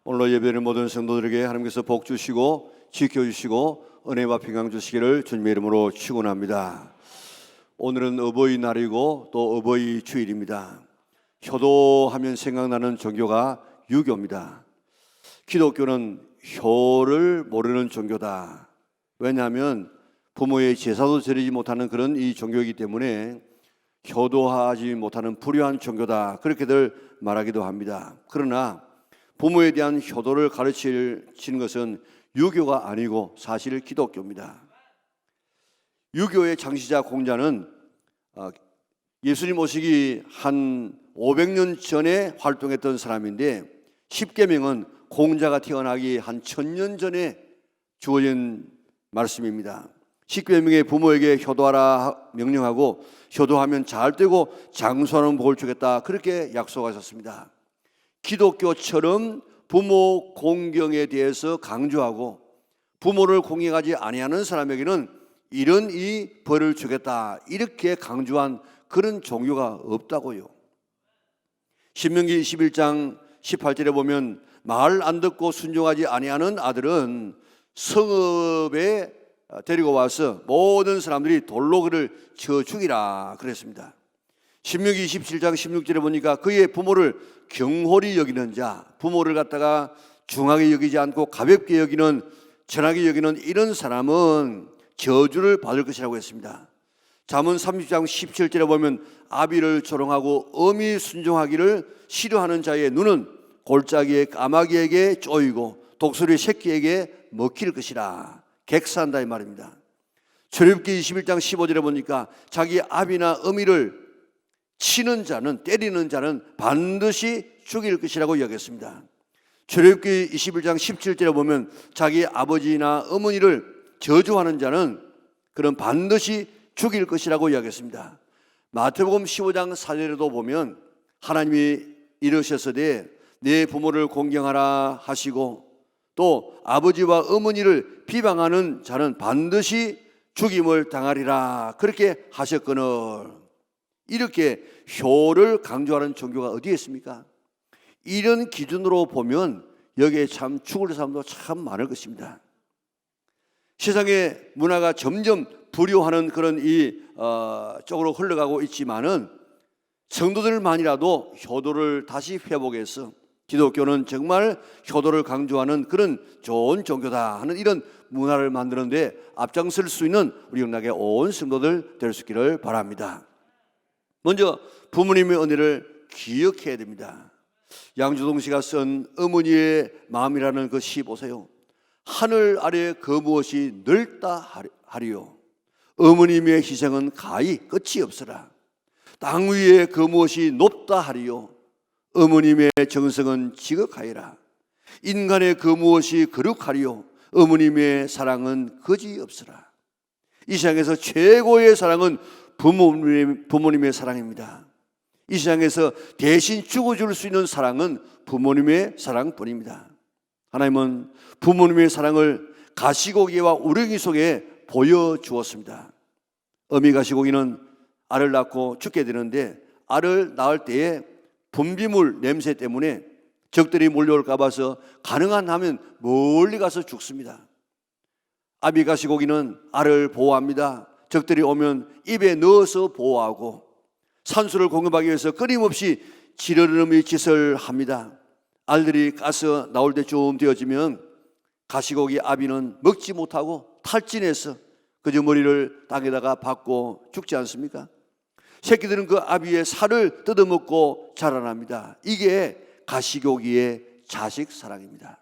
오늘 예배드리는 모든 성도들에게 하나님께서 복 주시고 지켜주시고 은혜와 평강 주시기를 주님의 이름으로 축원합니다. 오늘은 어버이날이고 또 어버이 주일입니다. 효도하면 생각나는 종교가 유교입니다. 기독교는 효를 모르는 종교다. 왜냐하면 부모의 제사도 드리지 못하는 그런 이 종교이기 때문에 효도하지 못하는 불효한 종교다, 그렇게들 말하기도 합니다. 그러나 부모에 대한 효도를 가르치는 것은 유교가 아니고 사실 기독교입니다. 유교의 창시자 공자는 예수님 오시기 한 500년 전에 활동했던 사람인데, 십계명은 공자가 태어나기 한 1000년 전에 주어진 말씀입니다. 십계명에 부모에게 효도하라 명령하고 효도하면 잘 되고 장수하는 복을 주겠다, 그렇게 약속하셨습니다. 기독교처럼 부모 공경에 대해서 강조하고 부모를 공경하지 아니하는 사람에게는 이런 이 벌을 주겠다, 이렇게 강조한 그런 종교가 없다고요. 신명기 21장 18절에 보면 말 안 듣고 순종하지 아니하는 아들은 성읍에 데리고 와서 모든 사람들이 돌로 그를 쳐 죽이라 그랬습니다. 신명기 27장 16절에 보니까 그의 부모를 경홀히 여기는 자, 부모를 갖다가 중하게 여기지 않고 가볍게 여기는, 천하게 여기는 이런 사람은 저주를 받을 것이라고 했습니다. 잠언 30장 17절에 보면 아비를 조롱하고 엄히 순종하기를 싫어하는 자의 눈은 골짜기의 까마귀에게 쪼이고 독수리 새끼에게 먹힐 것이라, 객사한다 이 말입니다. 출애굽기 21장 15절에 보니까 자기 아비나 어미를 치는 자는, 때리는 자는 반드시 죽일 것이라고 이야기했습니다. 출애굽기 21장 17절에 보면 자기 아버지나 어머니를 저주하는 자는 그런 반드시 죽일 것이라고 이야기했습니다. 마태복음 15장 4절에도 보면 하나님이 이르셨으되 내 부모를 공경하라 하시고 또 아버지와 어머니를 비방하는 자는 반드시 죽임을 당하리라, 그렇게 하셨거늘. 이렇게 효를 강조하는 종교가 어디에 있습니까? 이런 기준으로 보면 여기에 참 죽을 사람도 참 많을 것입니다. 세상의 문화가 점점 불효하는 그런 쪽으로 흘러가고 있지만은 성도들만이라도 효도를 다시 회복해서 기독교는 정말 효도를 강조하는 그런 좋은 종교다 하는 이런 문화를 만드는데 앞장설 수 있는 우리 영락의 온 성도들 될 수 있기를 바랍니다. 먼저 부모님의 은혜를 기억해야 됩니다. 양주동 씨가 쓴 어머니의 마음이라는 그 시 보세요. 하늘 아래 그 무엇이 넓다 하리요, 어머님의 희생은 가히 끝이 없으라. 땅 위에 그 무엇이 높다 하리요, 어머님의 정성은 지극하리라. 인간의 그 무엇이 거룩하리요, 어머님의 사랑은 거지 없으라. 이 세상에서 최고의 사랑은 부모님의 사랑입니다. 이 세상에서 대신 죽어줄 수 있는 사랑은 부모님의 사랑뿐입니다. 하나님은 부모님의 사랑을 가시고기와 우렁이 속에 보여주었습니다. 어미 가시고기는 알을 낳고 죽게 되는데 알을 낳을 때에 분비물 냄새 때문에 적들이 몰려올까 봐서 가능한 하면 멀리 가서 죽습니다. 아비 가시고기는 알을 보호합니다. 적들이 오면 입에 넣어서 보호하고 산소를 공급하기 위해서 끊임없이 지르르미 짓을 합니다. 알들이 가서 나올 때쯤 되어지면 가시고기 아비는 먹지 못하고 탈진해서 그저 머리를 땅에다가 박고 죽지 않습니까? 새끼들은 그 아비의 살을 뜯어먹고 자라납니다. 이게 가시고기의 자식 사랑입니다.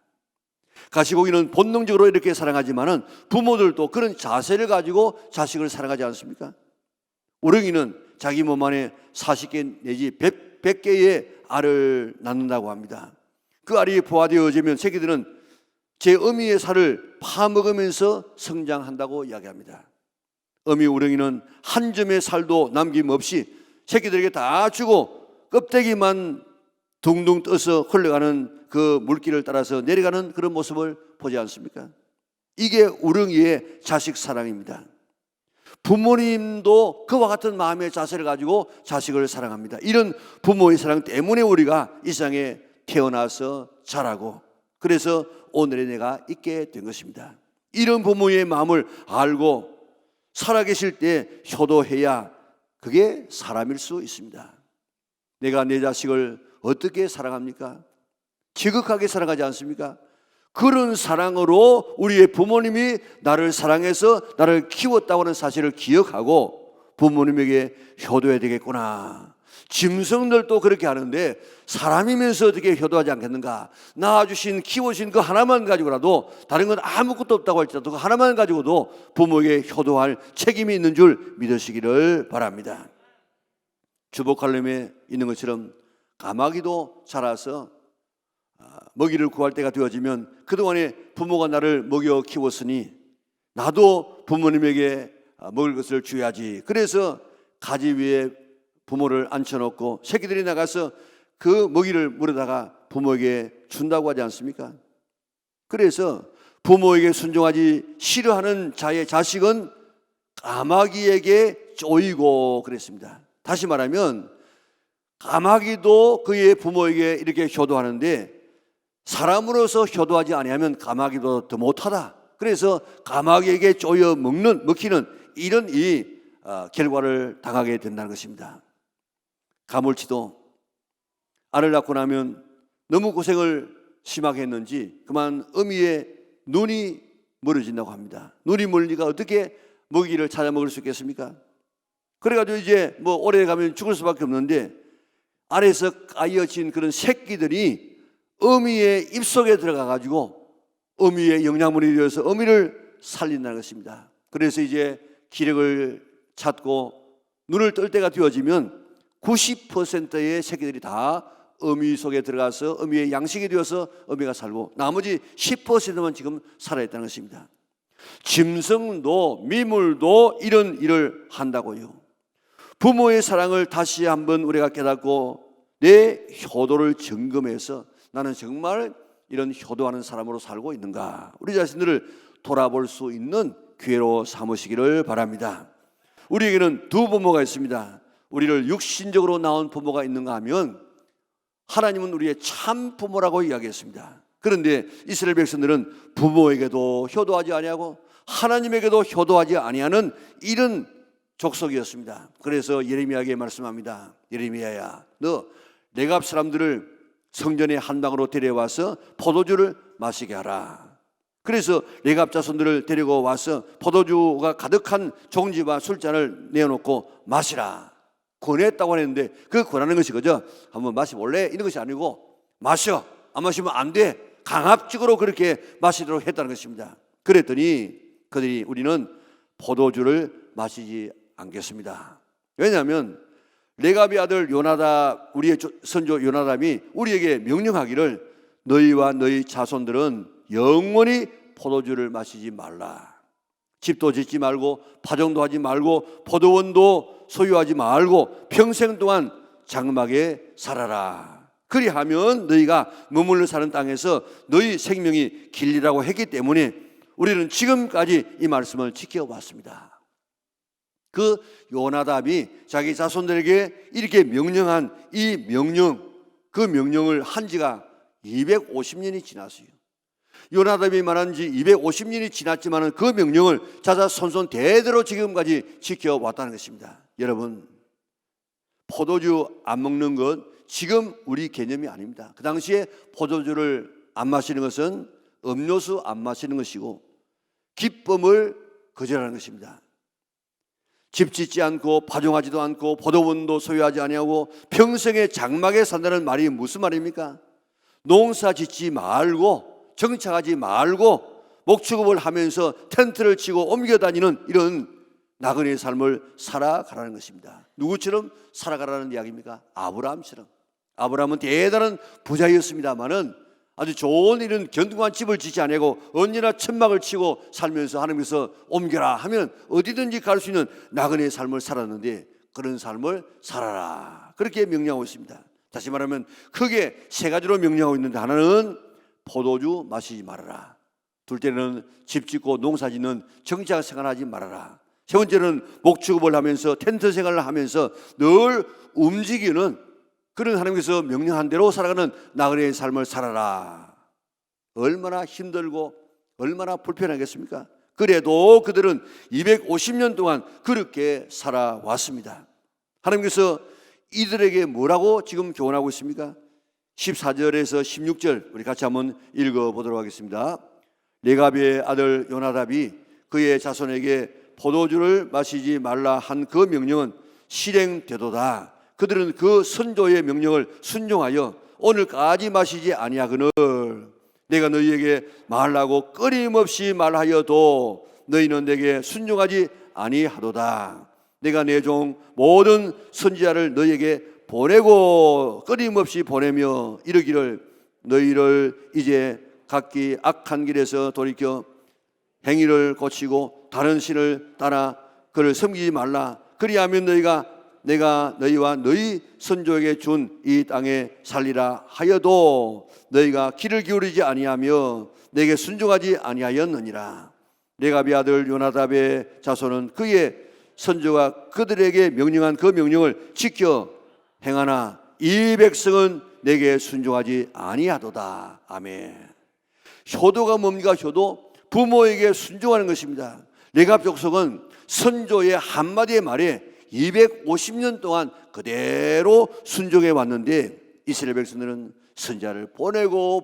가시고기는 본능적으로 이렇게 사랑하지만은 부모들도 그런 자세를 가지고 자식을 사랑하지 않습니까? 우렁이는 자기 몸 안에 40개 내지 100개의 알을 낳는다고 합니다. 그 알이 부화되어지면 새끼들은 제 어미의 살을 파먹으면서 성장한다고 이야기합니다. 어미 우렁이는 한 점의 살도 남김없이 새끼들에게 다 주고 껍데기만 둥둥 떠서 흘러가는 그 물길을 따라서 내려가는 그런 모습을 보지 않습니까? 이게 우렁이의 자식 사랑입니다. 부모님도 그와 같은 마음의 자세를 가지고 자식을 사랑합니다. 이런 부모의 사랑 때문에 우리가 이 세상에 태어나서 자라고 그래서 오늘의 내가 있게 된 것입니다. 이런 부모의 마음을 알고 살아계실 때 효도해야 그게 사람일 수 있습니다. 내가 내 자식을 어떻게 사랑합니까? 지극하게 사랑하지 않습니까? 그런 사랑으로 우리의 부모님이 나를 사랑해서 나를 키웠다고 하는 사실을 기억하고 부모님에게 효도해야 되겠구나. 짐승들도 그렇게 하는데 사람이면서 어떻게 효도하지 않겠는가? 낳아주신 키워주신 그 하나만 가지고라도 다른 건 아무것도 없다고 할지라도 그 하나만 가지고도 부모에게 효도할 책임이 있는 줄 믿으시기를 바랍니다. 주보칼럼에 있는 것처럼 까마귀도 자라서 먹이를 구할 때가 되어지면 그동안에 부모가 나를 먹여 키웠으니 나도 부모님에게 먹을 것을 줘야지. 그래서 가지 위에 부모를 앉혀놓고 새끼들이 나가서 그 먹이를 물어다가 부모에게 준다고 하지 않습니까? 그래서 부모에게 순종하지 싫어하는 자의 자식은 까마귀에게 쪼이고 그랬습니다. 다시 말하면 까마귀도 그의 부모에게 이렇게 효도하는데 사람으로서 효도하지 아니하면 까마귀도 더 못하다. 그래서 까마귀에게 쪼여 먹히는 이런 결과를 당하게 된다는 것입니다. 가물치도 알을 낳고 나면 너무 고생을 심하게 했는지 그만 어미의 눈이 멀어진다고 합니다. 눈이 멀리가 어떻게 먹이를 찾아 먹을 수 있겠습니까? 그래가지고 이제 오래 가면 죽을 수밖에 없는데 알에서 까여진 그런 새끼들이 어미의 입속에 들어가가지고 어미의 영양분이 되어서 어미를 살린다는 것입니다. 그래서 이제 기력을 찾고 눈을 뜰 때가 되어지면 90%의 새끼들이 다 어미 속에 들어가서 어미의 양식이 되어서 어미가 살고 나머지 10%만 지금 살아있다는 것입니다. 짐승도 미물도 이런 일을 한다고요. 부모의 사랑을 다시 한번 우리가 깨닫고 내 효도를 점검해서 나는 정말 이런 효도하는 사람으로 살고 있는가, 우리 자신들을 돌아볼 수 있는 기회로 삼으시기를 바랍니다. 우리에게는 두 부모가 있습니다. 우리를 육신적으로 낳은 부모가 있는가 하면 하나님은 우리의 참 부모라고 이야기했습니다. 그런데 이스라엘 백성들은 부모에게도 효도하지 아니하고 하나님에게도 효도하지 아니하는 이런 족속이었습니다. 그래서 예레미야에게 말씀합니다. 예레미야야, 너 레갑 사람들을 성전의 한 방으로 데려와서 포도주를 마시게 하라. 그래서 레갑 자손들을 데리고 와서 포도주가 가득한 종지와 술잔을 내어놓고 마시라 권했다고 했는데, 그 권하는 것이 그저 한번 마셔볼래? 이런 것이 아니고 마셔, 안 마시면 안 돼, 강압적으로 그렇게 마시도록 했다는 것입니다. 그랬더니 그들이 우리는 포도주를 마시지 않겠습니다. 왜냐하면 레갑의 아들 요나답, 우리의 선조 요나답이 우리에게 명령하기를 너희와 너희 자손들은 영원히 포도주를 마시지 말라. 집도 짓지 말고 파종도 하지 말고 포도원도 소유하지 말고 평생 동안 장막에 살아라. 그리하면 너희가 머물러 사는 땅에서 너희 생명이 길리라고 했기 때문에 우리는 지금까지 이 말씀을 지켜왔습니다. 그 요나답이 자기 자손들에게 이렇게 명령한 이 명령, 그 명령을 한 지가 250년이 지났어요. 요나답이 말한 지 250년이 지났지만 그 명령을 자자손손 대대로 지금까지 지켜왔다는 것입니다. 여러분, 포도주 안 먹는 것 지금 우리 개념이 아닙니다. 그 당시에 포도주를 안 마시는 것은 음료수 안 마시는 것이고 기쁨을 거절하는 것입니다. 집 짓지 않고 파종하지도 않고 포도원도 소유하지 아니하고 평생에 장막에 산다는 말이 무슨 말입니까? 농사 짓지 말고 정착하지 말고 목축업을 하면서 텐트를 치고 옮겨 다니는 이런 나그네의 삶을 살아가라는 것입니다. 누구처럼 살아가라는 이야기입니까? 아브라함처럼. 아브라함은 대단한 부자였습니다마는 아주 좋은 이런 견고한 집을 짓지 않고 언제나 천막을 치고 살면서 하나님께서 옮겨라 하면 어디든지 갈 수 있는 나그네의 삶을 살았는데 그런 삶을 살아라, 그렇게 명령하고 있습니다. 다시 말하면 크게 세 가지로 명령하고 있는데, 하나는 포도주 마시지 말아라, 둘째는 집 짓고 농사 짓는 정착 생활하지 말아라, 세 번째는 목축업을 하면서 텐트 생활을 하면서 늘 움직이는 그런 하나님께서 명령한 대로 살아가는 나그네의 삶을 살아라. 얼마나 힘들고 얼마나 불편하겠습니까? 그래도 그들은 250년 동안 그렇게 살아왔습니다. 하나님께서 이들에게 뭐라고 지금 교훈하고 있습니까? 14절에서 16절 우리 같이 한번 읽어보도록 하겠습니다. 레갑의 아들 요나답이 그의 자손에게 포도주를 마시지 말라 한 그 명령은 실행되도다. 그들은 그 선조의 명령을 순종하여 오늘까지 마시지 아니하거늘 내가 너희에게 말하고 끊임없이 말하여도 너희는 내게 순종하지 아니하도다. 내가 내 종 모든 선지자를 너희에게 보내고 끊임없이 보내며 이르기를 너희를 이제 각기 악한 길에서 돌이켜 행위를 고치고 다른 신을 따라 그를 섬기지 말라. 그리하면 내가 너희와 너희 선조에게 준 이 땅에 살리라 하여도 너희가 귀를 기울이지 아니하며 내게 순종하지 아니하였느니라. 레갑의 아들 요나답의 자손은 그의 선조가 그들에게 명령한 그 명령을 지켜 행하나 이 백성은 내게 순종하지 아니하도다. 아멘. 효도가 뭡니까? 효도, 부모에게 순종하는 것입니다. 레갑 족속은 선조의 한마디의 말에 250년 동안 그대로 순종해 왔는데 이스라엘 백성들은 선지자를 보내고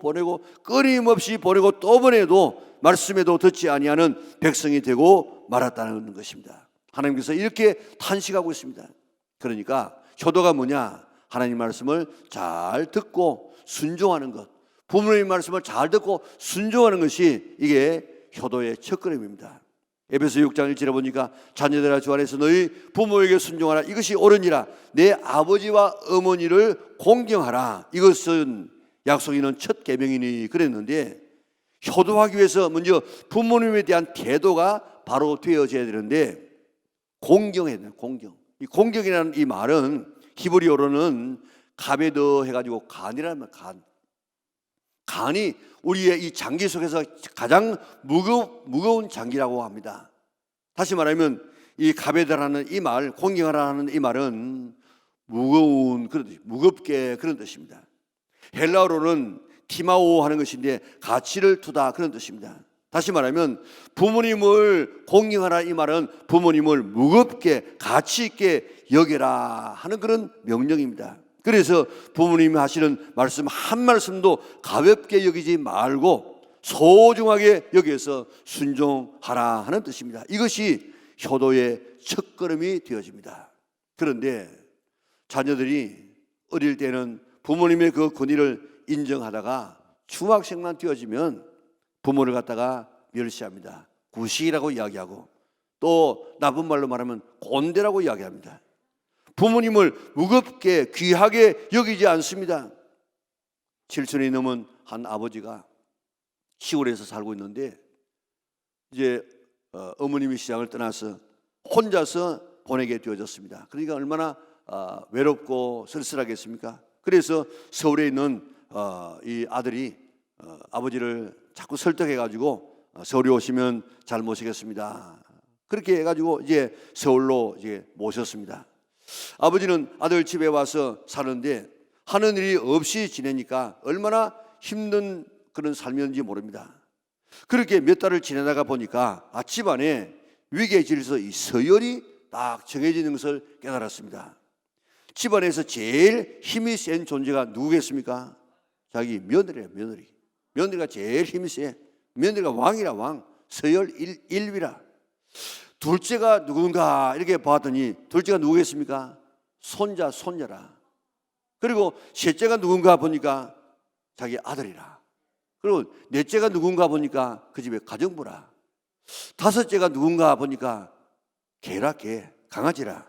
끊임없이 보내고 또 보내도 말씀에도 듣지 아니하는 백성이 되고 말았다는 것입니다. 하나님께서 이렇게 탄식하고 있습니다. 그러니까 효도가 뭐냐? 하나님 말씀을 잘 듣고 순종하는 것, 부모님 말씀을 잘 듣고 순종하는 것이 이게 효도의 첫걸음입니다. 에베소 6장 1절에 보니까 자녀들아 주 안에서 너희 부모에게 순종하라. 이것이 옳으니라. 내 아버지와 어머니를 공경하라. 이것은 약속 있는 첫 계명이니 그랬는데 효도하기 위해서 먼저 부모님에 대한 태도가 바로 되어져야 되는데 공경해야 돼요. 공경. 이 공경이라는 이 말은 히브리어로는 가베드 해가지고 간이라는 말, 간이 우리의 이 장기 속에서 가장 무거운 장기라고 합니다. 다시 말하면 이 가베드라는 이 말, 공경하라는 이 말은 무거운 그런 뜻, 무겁게 그런 뜻입니다. 헬라어로는 티마오 하는 것인데 가치를 두다 그런 뜻입니다. 다시 말하면 부모님을 공경하라 이 말은 부모님을 무겁게 가치 있게 여겨라 하는 그런 명령입니다. 그래서 부모님이 하시는 말씀 한 말씀도 가볍게 여기지 말고 소중하게 여기서 순종하라 하는 뜻입니다. 이것이 효도의 첫걸음이 되어집니다. 그런데 자녀들이 어릴 때는 부모님의 그 권위를 인정하다가 중학생만 되어지면 부모를 갖다가 멸시합니다. 구식이라고 이야기하고 또 나쁜 말로 말하면 꼰대라고 이야기합니다. 부모님을 무겁게 귀하게 여기지 않습니다. 7천이 넘은 한 아버지가 시골에서 살고 있는데 이제 어머님이 시장을 떠나서 혼자서 보내게 되어졌습니다. 그러니까 얼마나 외롭고 쓸쓸하겠습니까? 그래서 서울에 있는 이 아들이 아버지를 자꾸 설득해가지고 서울에 오시면 잘 모시겠습니다. 그렇게 해가지고 이제 서울로 이제 모셨습니다. 아버지는 아들 집에 와서 사는데 하는 일이 없이 지내니까 얼마나 힘든 그런 삶이었는지 모릅니다. 그렇게 몇 달을 지내다가 보니까 집안에 위계 질서 이 서열이 딱 정해지는 것을 깨달았습니다. 집안에서 제일 힘이 센 존재가 누구겠습니까? 자기 며느리예요. 며느리가 제일 힘이 세. 며느리가 왕이라 왕. 서열 1위라. 둘째가 누군가 이렇게 봤더니 둘째가 누구겠습니까? 손자라. 그리고 셋째가 누군가 보니까 자기 아들이라. 그리고 넷째가 누군가 보니까 그 집에 가정부라. 다섯째가 누군가 보니까 개라 개, 강아지라.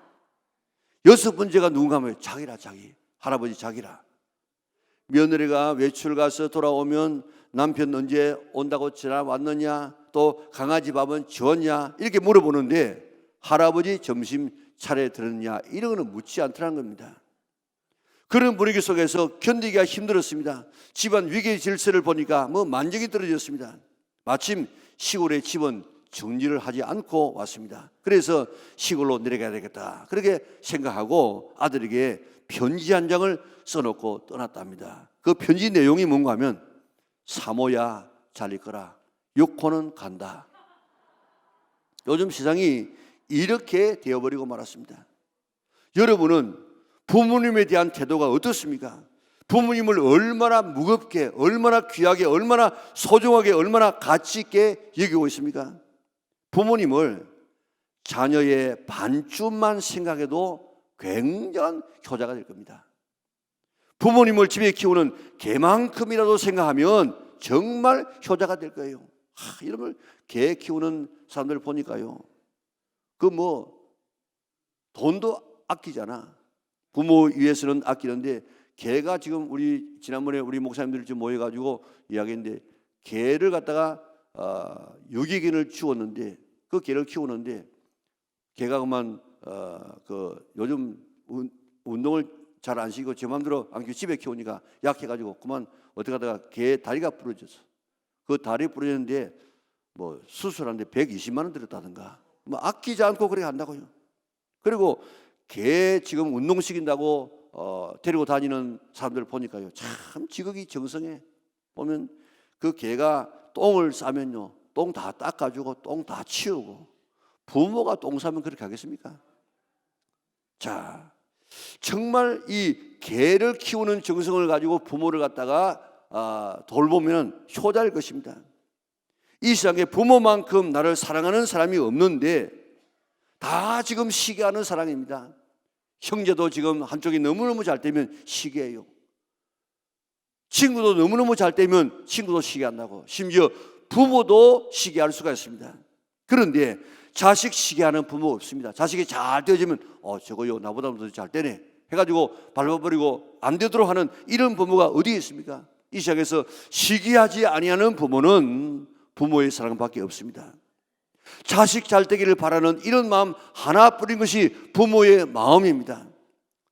여섯 번째가 누군가 하면 자기라 자기, 할아버지 자기라. 며느리가 외출 가서 돌아오면 남편 언제 온다고 전화 왔느냐, 또 강아지 밥은 줬냐 이렇게 물어보는데 할아버지 점심 차례 들었냐 이런 거는 묻지 않더라는 겁니다. 그런 분위기 속에서 견디기가 힘들었습니다. 집안 위기 질서를 보니까 만족이 떨어졌습니다. 마침 시골의 집은 정리를 하지 않고 왔습니다. 그래서 시골로 내려가야 되겠다 그렇게 생각하고 아들에게 편지 한 장을 써놓고 떠났답니다. 그 편지 내용이 뭔가 하면 사모야 잘릴 거라. 6호는 간다. 요즘 세상이 이렇게 되어버리고 말았습니다. 여러분은 부모님에 대한 태도가 어떻습니까? 부모님을 얼마나 무겁게, 얼마나 귀하게, 얼마나 소중하게, 얼마나 가치 있게 여기고 있습니까? 부모님을 자녀의 반쯤만 생각해도 굉장한 효자가 될 겁니다. 부모님을 집에 키우는 개만큼이라도 생각하면 정말 효자가 될 거예요. 이름을 개 키우는 사람들 보니까요, 돈도 아끼잖아. 부모 위해서는 아끼는데, 개가 지금 지난번에 우리 목사님들이 좀 모여가지고 이야기했는데, 개를 갖다가 유기견을 키웠는데, 그 개를 키우는데, 개가 그만 요즘 운동을 잘 안 시키고 제 맘대로 안 키우고 집에 키우니까 약해가지고 그만 어떻게 하다가 개 다리가 부러졌어. 그 다리 부러졌는데 수술하는데 120만 원 들었다든가, 아끼지 않고 그렇게 한다고요. 그리고 개 지금 운동시킨다고 데리고 다니는 사람들 보니까요, 참 지극히 정성해. 보면 그 개가 똥을 싸면요, 똥 다 닦아주고 똥 다 치우고. 부모가 똥 싸면 그렇게 하겠습니까? 자, 정말 이 개를 키우는 정성을 가지고 부모를 갖다가 돌보면 효자일 것입니다. 이 세상에 부모만큼 나를 사랑하는 사람이 없는데 다 지금 시기하는 사랑입니다. 형제도 지금 한쪽이 너무너무 잘 되면 시기해요. 친구도 너무너무 잘 되면 친구도 시기한다고. 심지어 부모도 시기할 수가 있습니다. 그런데 자식 시기하는 부모 없습니다. 자식이 잘 되어지면 저거요 나보다 더 잘 되네 해가지고 밟아버리고 안 되도록 하는 이런 부모가 어디에 있습니까? 이 세상에서 시기하지 아니하는 부모는 부모의 사랑밖에 없습니다. 자식 잘 되기를 바라는 이런 마음 하나뿐인 것이 부모의 마음입니다.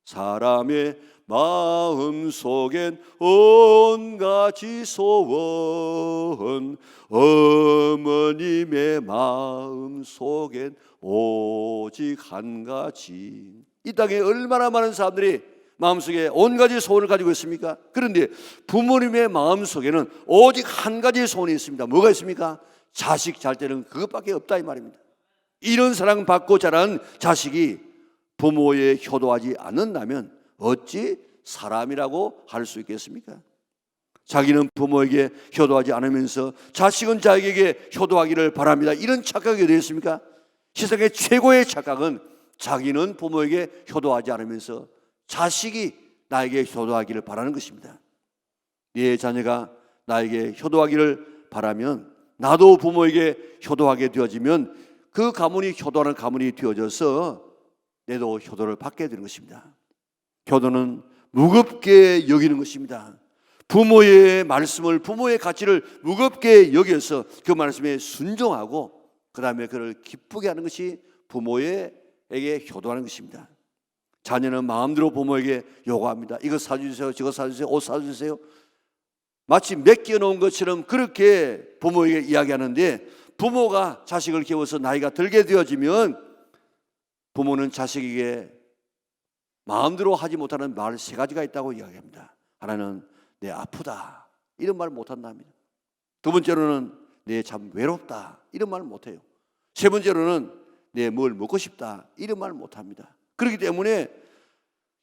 사람의 마음 속엔 온가지 소원, 어머님의 마음 속엔 오직 한 가지. 이 땅에 얼마나 많은 사람들이 마음속에 온가지 소원을 가지고 있습니까? 그런데 부모님의 마음속에는 오직 한 가지 소원이 있습니다. 뭐가 있습니까? 자식 잘 되는 그것밖에 없다 이 말입니다. 이런 사랑 받고 자란 자식이 부모에 효도하지 않는다면 어찌 사람이라고 할 수 있겠습니까? 자기는 부모에게 효도하지 않으면서 자식은 자기에게 효도하기를 바랍니다. 이런 착각이 어디 있습니까? 세상의 최고의 착각은 자기는 부모에게 효도하지 않으면서 자식이 나에게 효도하기를 바라는 것입니다. 네 자녀가 나에게 효도하기를 바라면 나도 부모에게 효도하게 되어지면 그 가문이 효도하는 가문이 되어져서 내도 효도를 받게 되는 것입니다. 효도는 무겁게 여기는 것입니다. 부모의 말씀을, 부모의 가치를 무겁게 여겨서 그 말씀에 순종하고 그 다음에 그를 기쁘게 하는 것이 부모에게 효도하는 것입니다. 자녀는 마음대로 부모에게 요구합니다. 이거 사주세요, 저거 사주세요, 옷 사주세요. 마치 맡겨놓은 것처럼 그렇게 부모에게 이야기하는데, 부모가 자식을 키워서 나이가 들게 되어지면 부모는 자식에게 마음대로 하지 못하는 말 3가지가 있다고 이야기합니다. 하나는 내 아프다 이런 말 못한답니다. 두 번째로는 내 참 외롭다 이런 말 못해요. 세 번째로는 내 뭘 먹고 싶다 이런 말 못합니다. 그렇기 때문에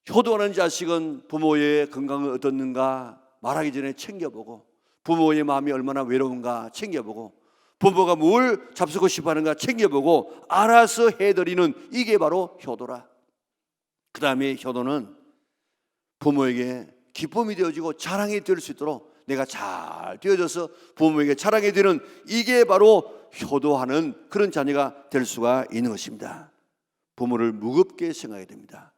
효도하는 자식은 부모의 건강을 어떻는가 말하기 전에 챙겨보고, 부모의 마음이 얼마나 외로운가 챙겨보고, 부모가 뭘 잡수고 싶어하는가 챙겨보고 알아서 해드리는, 이게 바로 효도라. 그 다음에 효도는 부모에게 기쁨이 되어지고 자랑이 될 수 있도록 내가 잘 되어져서 부모에게 자랑이 되는, 이게 바로 효도하는 그런 자녀가 될 수가 있는 것입니다. 부모를 무겁게 생각해야 됩니다.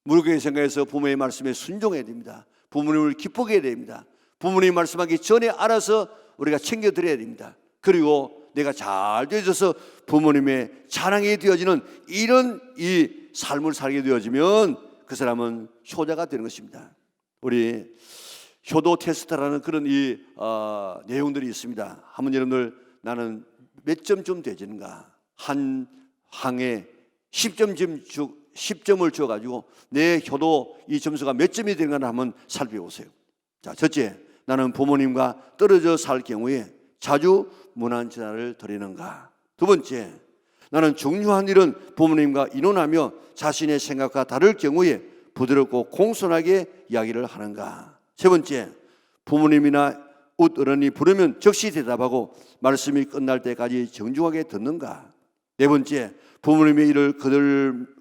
무겁게 생각해서 부모의 말씀에 순종해야 됩니다. 부모님을 기쁘게 해야 됩니다. 부모님이 말씀하기 전에 알아서 우리가 챙겨드려야 됩니다. 그리고 내가 잘 되어져서 부모님의 자랑이 되어지는 이런 이 삶을 살게 되어지면 그 사람은 효자가 되는 것입니다. 우리 효도 테스트라는 그런 내용들이 있습니다. 한번 여러분들 나는 몇 점쯤 되지는가, 한 항에 10점을 주어가지고 내 효도 이 점수가 몇 점이 되는가 한번 살펴보세요. 자, 첫째, 나는 부모님과 떨어져 살 경우에 자주 문안제사를 드리는가? 두 번째, 나는 중요한 일은 부모님과 의논하며 자신의 생각과 다를 경우에 부드럽고 공손하게 이야기를 하는가? 세 번째, 부모님이나 웃어른이 부르면 즉시 대답하고 말씀이 끝날 때까지 정중하게 듣는가? 네 번째, 부모님의 일을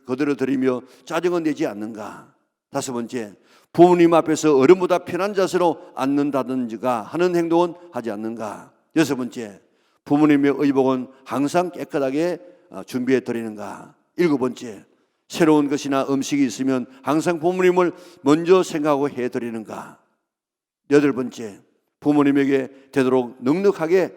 거들어 드리며 짜증은 내지 않는가? 다섯 번째, 부모님 앞에서 어른보다 편한 자세로 앉는다든지가 하는 행동은 하지 않는가? 여섯 번째, 부모님의 의복은 항상 깨끗하게 준비해 드리는가? 일곱 번째, 새로운 것이나 음식이 있으면 항상 부모님을 먼저 생각하고 해 드리는가? 여덟 번째, 부모님에게 되도록 넉넉하게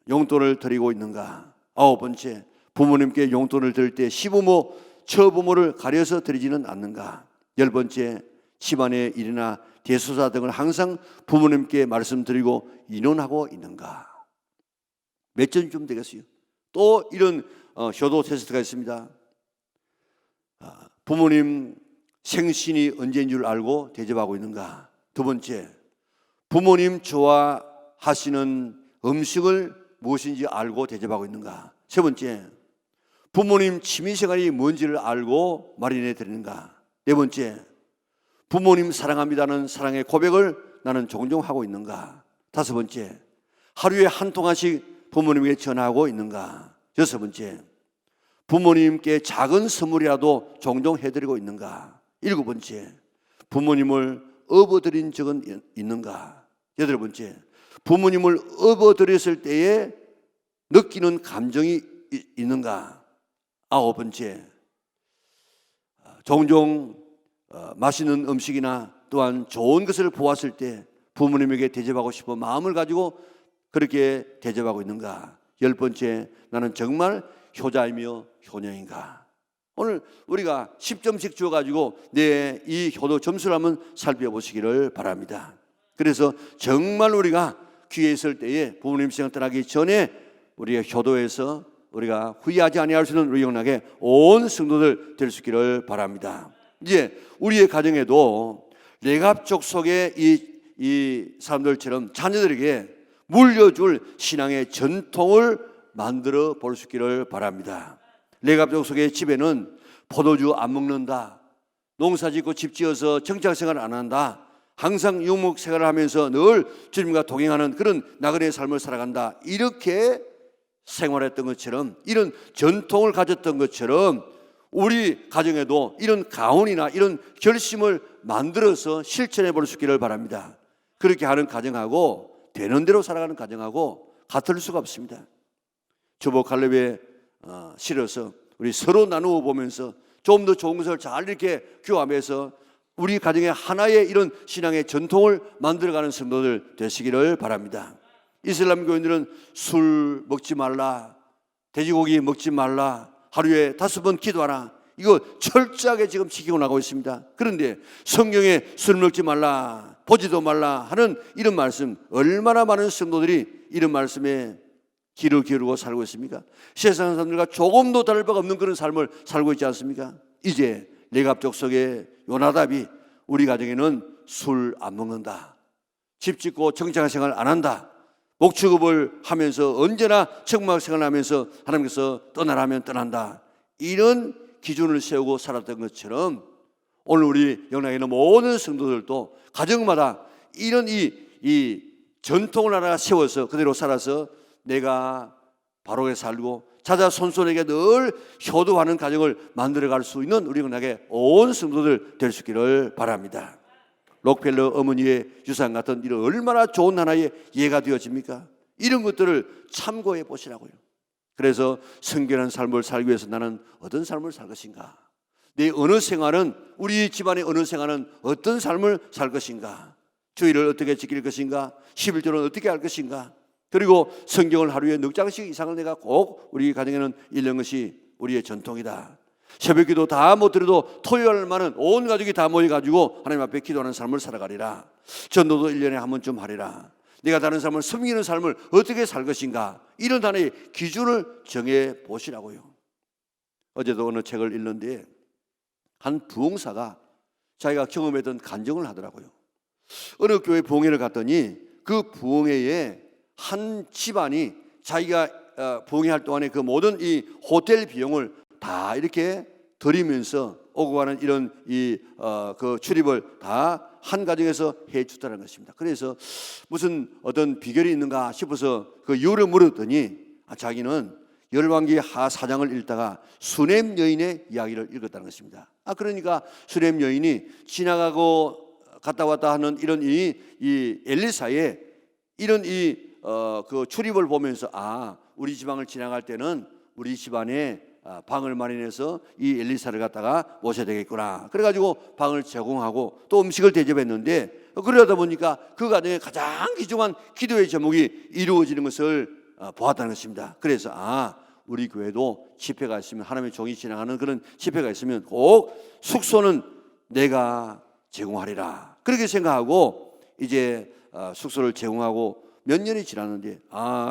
용돈을 드리고 있는가? 아홉 번째, 부모님께 용돈을 드릴 때 시부모, 처부모를 가려서 드리지는 않는가? 열 번째, 집안의 일이나 대소사 등을 항상 부모님께 말씀드리고 의논하고 있는가? 몇 점쯤 되겠어요? 또 이런 효도 테스트가 있습니다. 부모님 생신이 언제인 줄 알고 대접하고 있는가? 두 번째, 부모님 좋아하시는 음식을 무엇인지 알고 대접하고 있는가? 세 번째, 부모님 취미생활이 뭔지를 알고 마련해 드리는가? 네 번째, 부모님 사랑합니다는 사랑의 고백을 나는 종종 하고 있는가? 다섯 번째, 하루에 한 통화씩 부모님에게 전화하고 있는가? 여섯 번째, 부모님께 작은 선물이라도 종종 해드리고 있는가? 일곱 번째, 부모님을 업어드린 적은 있는가? 여덟 번째, 부모님을 업어드렸을 때에 느끼는 감정이 있는가? 아홉 번째, 종종 맛있는 음식이나 또한 좋은 것을 보았을 때 부모님에게 대접하고 싶은 마음을 가지고 그렇게 대접하고 있는가? 열 번째, 나는 정말 효자이며 효녀인가? 오늘 우리가 10점씩 주어가지고 내 이 효도 점수를 한번 살펴보시기를 바랍니다. 그래서 정말 우리가 귀에 있을 때에 부모님 시간 떠나기 전에 우리가 효도해서 우리가 후회하지 아니할 수 있는 우리 영락에 온 성도들 될 수 있기를 바랍니다. 이제 우리의 가정에도 레갑족 속의 이 사람들처럼 자녀들에게 물려줄 신앙의 전통을 만들어 볼 수 있기를 바랍니다. 레갑족 속의 집에는 포도주 안 먹는다, 농사 짓고 집 지어서 정착생활 안 한다, 항상 유목 생활을 하면서 늘 주님과 동행하는 그런 나그네의 삶을 살아간다, 이렇게 생활했던 것처럼, 이런 전통을 가졌던 것처럼 우리 가정에도 이런 가훈이나 이런 결심을 만들어서 실천해 볼 수 있기를 바랍니다. 그렇게 하는 가정하고 되는 대로 살아가는 가정하고 같을 수가 없습니다. 주보 갈렙에 실어서 우리 서로 나누어 보면서 좀 더 좋은 것을 잘 이렇게 교합해서 우리 가정에 하나의 이런 신앙의 전통을 만들어가는 성도들 되시기를 바랍니다. 이슬람 교인들은 술 먹지 말라, 돼지고기 먹지 말라, 하루에 5번 기도하라, 이거 철저하게 지금 지키고 나가고 있습니다. 그런데 성경에 술 먹지 말라, 보지도 말라 하는 이런 말씀, 얼마나 많은 성도들이 이런 말씀에 귀를 기울이고 살고 있습니까? 세상 사람들과 조금도 다를 바가 없는 그런 삶을 살고 있지 않습니까? 이제 레갑족 속의 요나답이 우리 가정에는 술 안 먹는다, 집 짓고 정착 생활 안 한다, 목축업을 하면서 언제나 청막 생활하면서 하나님께서 떠나라면 떠난다, 이런 기준을 세우고 살았던 것처럼 오늘 우리 영락에 있는 모든 성도들도 가정마다 이런 이 전통을 하나 세워서 그대로 살아서 내가 바르게 살고 자자손손에게 늘 효도하는 가정을 만들어갈 수 있는 우리 영락의 온 성도들 될 수 있기를 바랍니다. 록펠러 어머니의 유산 같은 이런 얼마나 좋은 하나의 예가 되어집니까? 이런 것들을 참고해 보시라고요. 그래서 성결한 삶을 살기 위해서 나는 어떤 삶을 살 것인가? 내 어느 생활은, 우리 집안의 어느 생활은 어떤 삶을 살 것인가? 주일을 어떻게 지킬 것인가? 11조는 어떻게 할 것인가? 그리고 성경을 하루에 4장씩 이상을 내가 꼭 우리 가정에는 읽는 것이 우리의 전통이다. 새벽기도 다 못 드려도 토요일만은 온 가족이 다 모여가지고 하나님 앞에 기도하는 삶을 살아가리라. 전도도 1년에 한 번쯤 하리라. 내가 다른 삶을 섬기는 삶을 어떻게 살 것인가, 이런 하나의 기준을 정해 보시라고요. 어제도 어느 책을 읽는데 한 부흥사가 자기가 경험했던 간증을 하더라고요. 어느 교회 부흥회를 갔더니 그 부흥회에 한 집안이 자기가 부흥회할 동안에 그 모든 이 호텔 비용을 다 이렇게 드리면서 오고 가는 이런 그 출입을 다 한 가정에서 해 주다는 것입니다. 그래서 무슨 어떤 비결이 있는가 싶어서 그 이유를 물었더니 자기는 열왕기 하 4장을 읽다가 수넴 여인의 이야기를 읽었다는 것입니다. 그러니까 수넴 여인이 지나가고 갔다 왔다 하는 이런 이 엘리사의 이런 그 출입을 보면서 우리 지방을 지나갈 때는 우리 집안에 방을 마련해서 이 엘리사를 갖다가 모셔야 되겠구나. 그래가지고 방을 제공하고 또 음식을 대접했는데, 그러다 보니까 그 가정에 가장 귀중한 기도의 제목이 이루어지는 것을 보았다는 것입니다. 그래서 우리 교회도 집회가 있으면, 하나님의 종이 지나가는 그런 집회가 있으면 꼭 숙소는 내가 제공하리라, 그렇게 생각하고 이제 숙소를 제공하고 몇 년이 지났는데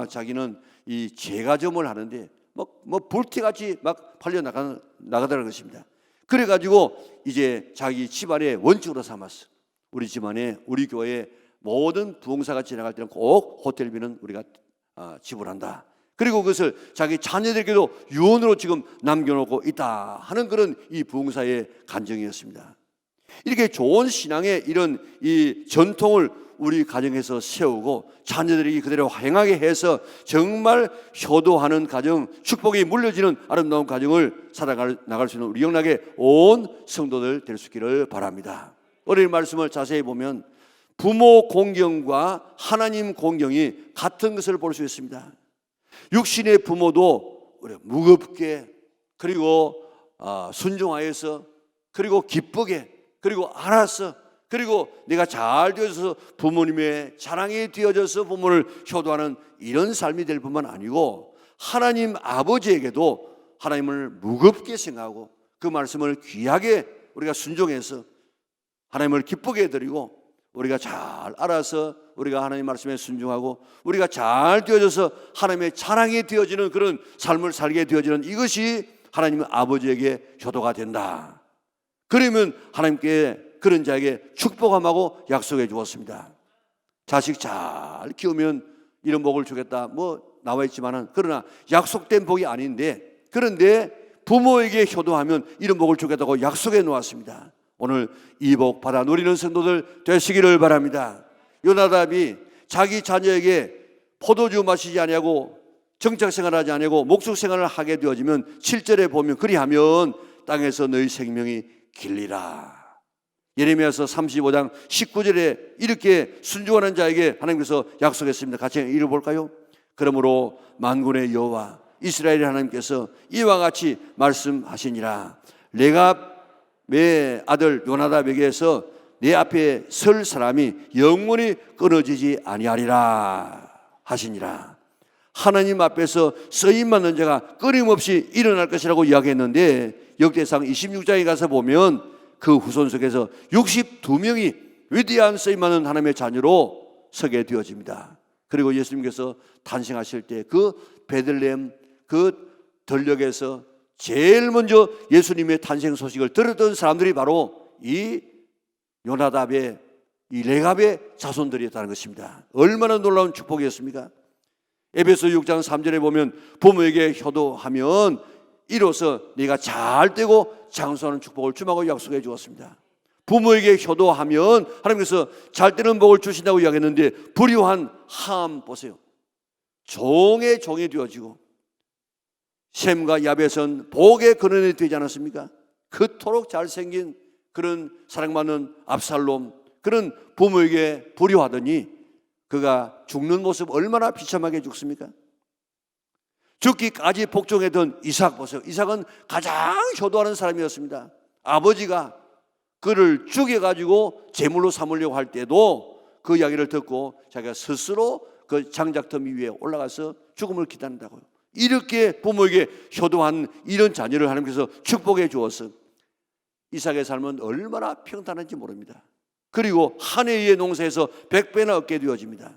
자기는 이 제과점을 하는데 뭐 불티같이 막 팔려 나가더라는 것입니다. 그래가지고 이제 자기 집안의 원칙으로 삼았어. 우리 집안에, 우리 교회에 모든 부흥사가 지나갈 때는 꼭 호텔비는 우리가 지불한다. 그리고 그것을 자기 자녀들에게도 유언으로 지금 남겨놓고 있다 하는 그런 이 부흥사의 간증이었습니다. 이렇게 좋은 신앙의 이런 이 전통을 우리 가정에서 세우고 자녀들이 그대로 행하게 해서 정말 효도하는 가정, 축복이 물려지는 아름다운 가정을 살아나갈 수 있는 우리 영락의 온 성도들 될 수 있기를 바랍니다. 오늘 말씀을 자세히 보면 부모 공경과 하나님 공경이 같은 것을 볼 수 있습니다. 육신의 부모도 무겁게, 그리고 순종하여서, 그리고 기쁘게, 그리고 알아서, 그리고 내가 잘 되어져서 부모님의 자랑이 되어져서 부모를 효도하는 이런 삶이 될 뿐만 아니고, 하나님 아버지에게도 하나님을 무겁게 생각하고 그 말씀을 귀하게 우리가 순종해서 하나님을 기쁘게 해드리고, 우리가 잘 알아서 우리가 하나님 말씀에 순종하고 우리가 잘 되어져서 하나님의 자랑이 되어지는 그런 삶을 살게 되어지는 이것이 하나님 아버지에게 효도가 된다. 그러면 하나님께 그런 자에게 축복함하고 약속해 주었습니다. 자식 잘 키우면 이런 복을 주겠다 나와 있지만은, 그러나 약속된 복이 아닌데, 그런데 부모에게 효도하면 이런 복을 주겠다고 약속해 놓았습니다. 오늘 이 복 받아 누리는 성도들 되시기를 바랍니다. 요나답이 자기 자녀에게 포도주 마시지 아니하고 정착생활하지 아니하고 목축생활을 하게 되어지면 7절에 보면 그리하면 땅에서 너희 생명이 길리라. 예레미야서 35장 19절에 이렇게 순종하는 자에게 하나님께서 약속했습니다. 같이 읽어볼까요? 그러므로 만군의 여호와 이스라엘의 하나님께서 이와 같이 말씀하시니라. 레갑의 아들 요나답에게서 내 앞에 설 사람이 영원히 끊어지지 아니하리라 하시니라. 하나님 앞에서 쓰임받는 자가 끊임없이 일어날 것이라고 이야기했는데, 역대상 26장에 가서 보면 그 후손 속에서 62명이 위대한 쓰임받는 하나님의 자녀로 서게 되어집니다. 그리고 예수님께서 탄생하실 때 그 베들레헴 그 들녘에서 제일 먼저 예수님의 탄생 소식을 들었던 사람들이 바로 이 요나답의, 이 레갑의 자손들이었다는 것입니다. 얼마나 놀라운 축복이었습니까? 에베소 6장 3절에 보면 부모에게 효도하면 이로써 네가 잘 되고 장수하는 축복을 주마고 약속해 주었습니다. 부모에게 효도하면 하나님께서 잘 되는 복을 주신다고 이야기했는데, 불효한 함 보세요. 종이 되어지고 셈과 야벳은 복의 근원이 되지 않았습니까? 그토록 잘생긴 그런 사랑받는 압살롬, 그런 부모에게 불효하더니 그가 죽는 모습 얼마나 비참하게 죽습니까? 죽기까지 복종했던 이삭 보세요. 이삭은 가장 효도하는 사람이었습니다. 아버지가 그를 죽여가지고 제물로 삼으려고 할 때도 그 이야기를 듣고 자기가 스스로 그 장작더미 위에 올라가서 죽음을 기다린다고요. 이렇게 부모에게 효도한 이런 자녀를 하나님께서 축복해 주어서 이삭의 삶은 얼마나 평탄한지 모릅니다. 그리고 한 해의 농사에서 100배나 얻게 되어집니다.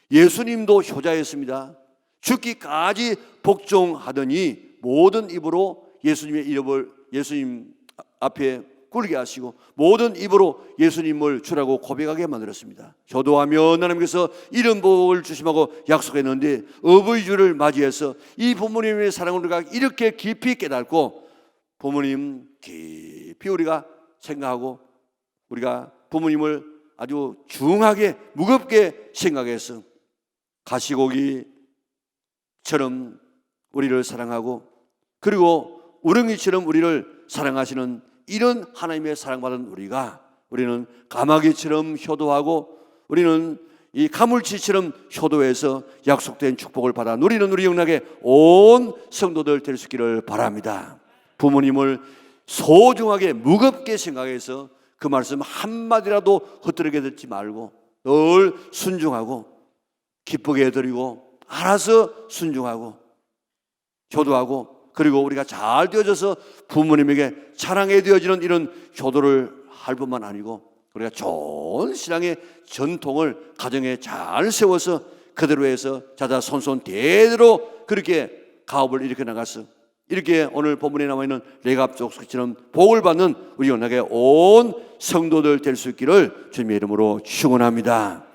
예수님도 효자였습니다. 죽기까지 복종하더니 모든 입으로 예수님의 이름을, 예수님 앞에 꿀게 하시고 모든 입으로 예수님을 주라고 고백하게 만들었습니다. 효도하며 하나님께서 이런 복을 주심하고 약속했는데 어버이 주를 맞이해서 이 부모님의 사랑을 우리가 이렇게 깊이 깨닫고 부모님 깊이 우리가 생각하고 우리가 부모님을 아주 중하게 무겁게 생각해서 가시고기처럼 우리를 사랑하고 그리고 우렁이처럼 우리를 사랑하시는 이런 하나님의 사랑받은 우리는 가마귀처럼 효도하고 우리는 이 가물치처럼 효도해서 약속된 축복을 받아 누리는 우리 영락의 온 성도들 될 수 있기를 바랍니다. 부모님을 소중하게 무겁게 생각해서 그 말씀 한마디라도 헛들게 듣지 말고 늘 순종하고 기쁘게 해드리고 알아서 순종하고 효도하고 그리고 우리가 잘 되어져서 부모님에게 자랑해 되어지는 이런 효도를 할 뿐만 아니고 우리가 좋은 신앙의 전통을 가정에 잘 세워서 그대로 해서 자자손손 대대로 그렇게 가업을 일으켜 나가서 이렇게 오늘 본문에 나와있는 레갑 족속처럼 복을 받는 우리 연락의 온 성도들 될 수 있기를 주님의 이름으로 축원합니다.